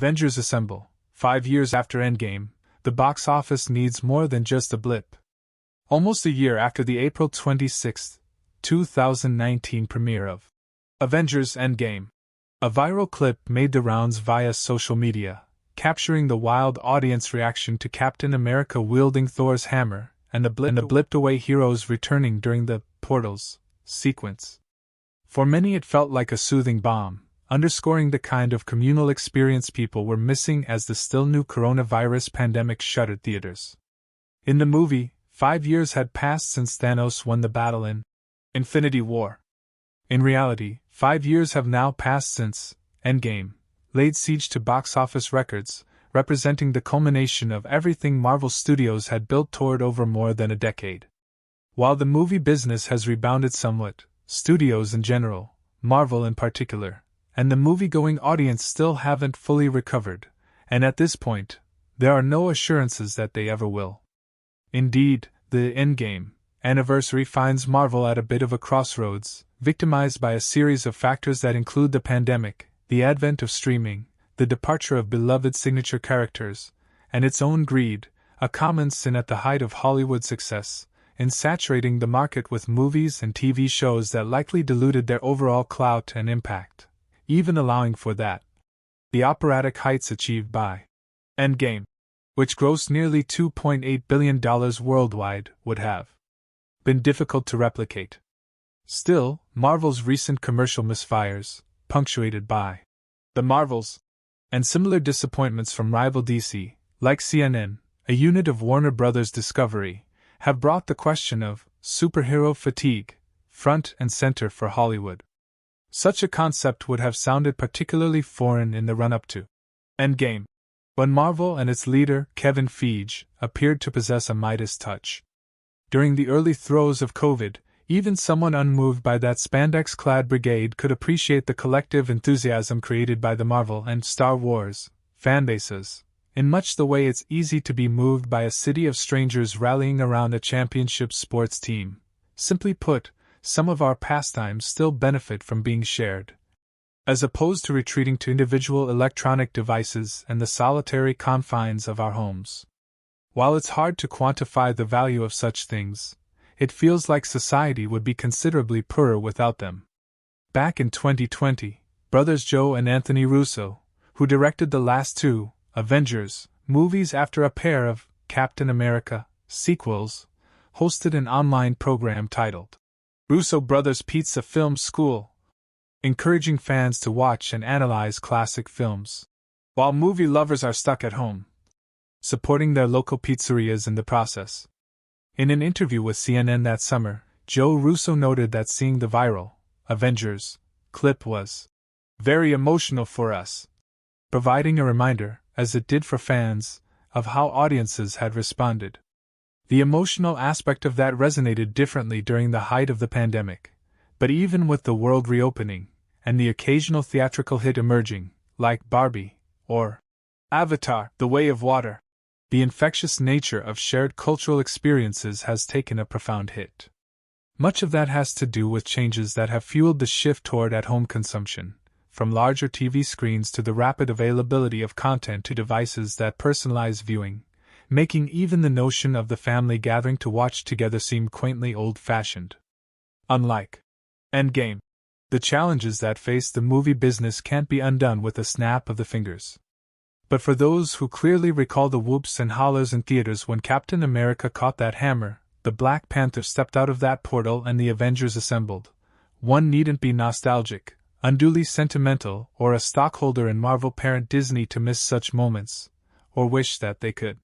Avengers Assemble. 5 years after Endgame, the box office needs more than just a blip. Almost a year after the April 26, 2019 premiere of Avengers Endgame, a viral clip made the rounds via social media, capturing the wild audience reaction to Captain America wielding Thor's hammer and the blipped-away heroes returning during the portals sequence. For many it felt like a soothing balm, underscoring the kind of communal experience people were missing as the still-new coronavirus pandemic shuttered theaters. In the movie, 5 years had passed since Thanos won the battle in Infinity War. In reality, 5 years have now passed since Endgame laid siege to box office records, representing the culmination of everything Marvel Studios had built toward over more than a decade. While the movie business has rebounded somewhat, studios in general, Marvel in particular, and the movie-going audience still haven't fully recovered, and at this point, there are no assurances that they ever will. Indeed, the Endgame anniversary finds Marvel at a bit of a crossroads, victimized by a series of factors that include the pandemic, the advent of streaming, the departure of beloved signature characters, and its own greed, a common sin at the height of Hollywood success, in saturating the market with movies and TV shows that likely diluted their overall clout and impact, even allowing for that. The operatic heights achieved by Endgame, which grossed nearly $2.8 billion worldwide, would have been difficult to replicate. Still, Marvel's recent commercial misfires, punctuated by the Marvels, and similar disappointments from rival DC, like CNN, a unit of Warner Bros. Discovery, have brought the question of superhero fatigue front and center for Hollywood. Such a concept would have sounded particularly foreign in the run-up to Endgame, when Marvel and its leader, Kevin Feige, appeared to possess a Midas touch. During the early throes of COVID, even someone unmoved by that spandex-clad brigade could appreciate the collective enthusiasm created by the Marvel and Star Wars fanbases, in much the way it's easy to be moved by a city of strangers rallying around a championship sports team. Simply put, some of our pastimes still benefit from being shared, as opposed to retreating to individual electronic devices and the solitary confines of our homes. While it's hard to quantify the value of such things, it feels like society would be considerably poorer without them. Back in 2020, brothers Joe and Anthony Russo, who directed the last two Avengers movies after a pair of Captain America sequels, hosted an online program titled Russo Brothers Pizza Film School, encouraging fans to watch and analyze classic films, while movie lovers are stuck at home, supporting their local pizzerias in the process. In an interview with CNN that summer, Joe Russo noted that seeing the viral Avengers clip was very emotional for us, providing a reminder, as it did for fans, of how audiences had responded. The emotional aspect of that resonated differently during the height of the pandemic, but even with the world reopening, and the occasional theatrical hit emerging, like Barbie, or Avatar: The Way of Water, the infectious nature of shared cultural experiences has taken a profound hit. Much of that has to do with changes that have fueled the shift toward at-home consumption, from larger TV screens to the rapid availability of content to devices that personalize viewing, making even the notion of the family gathering to watch together seem quaintly old-fashioned. Unlike Endgame, the challenges that face the movie business can't be undone with a snap of the fingers. But for those who clearly recall the whoops and hollers in theaters when Captain America caught that hammer, the Black Panther stepped out of that portal and the Avengers assembled, one needn't be nostalgic, unduly sentimental, or a stockholder in Marvel parent Disney to miss such moments, or wish that they could.